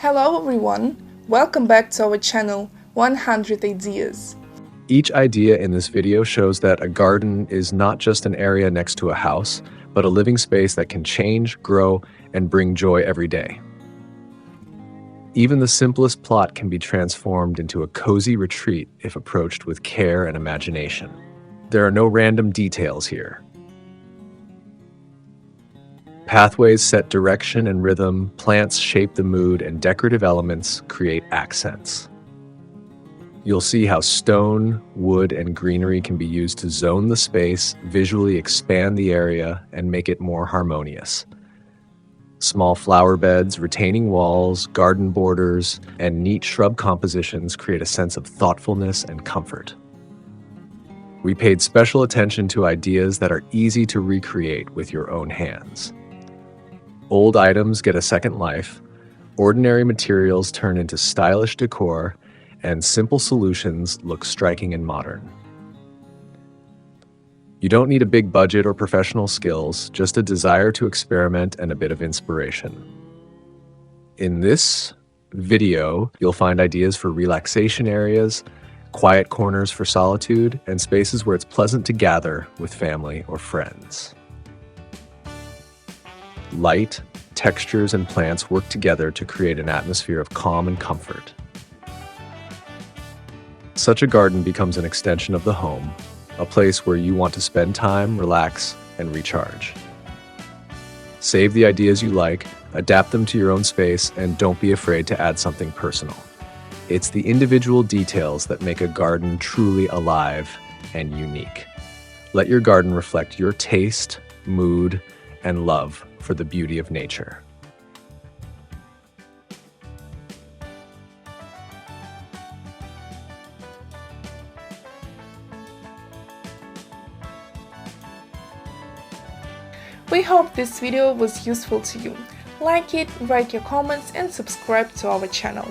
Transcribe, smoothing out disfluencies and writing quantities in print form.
Hello everyone, welcome back to our channel 100 Ideas. Each idea in this video shows that a garden is not just an area next to a house, but a living space that can change, grow, and bring joy every day. Even the simplest plot can be transformed into a cozy retreat if approached with care and imagination. There are no random details here. Pathways set direction and rhythm, plants shape the mood, and decorative elements create accents. You'll see how stone, wood, and greenery can be used to zone the space, visually expand the area, and make it more harmonious. Small flower beds, retaining walls, garden borders, and neat shrub compositions create a sense of thoughtfulness and comfort. We paid special attention to ideas that are easy to recreate with your own hands. Old items get a second life, ordinary materials turn into stylish decor, and simple solutions look striking and modern. You don't need a big budget or professional skills, just a desire to experiment and a bit of inspiration. In this video, you'll find ideas for relaxation areas, quiet corners for solitude, and spaces where it's pleasant to gather with family or friends. Light, textures, and plants work together to create an atmosphere of calm and comfort. Such a garden becomes an extension of the home, a place where you want to spend time, relax, and recharge. Save the ideas you like, adapt them to your own space, and don't be afraid to add something personal. It's the individual details that make a garden truly alive and unique. Let your garden reflect your taste, mood, and love for the beauty of nature. We hope this video was useful to you. Like it, write your comments and subscribe to our channel.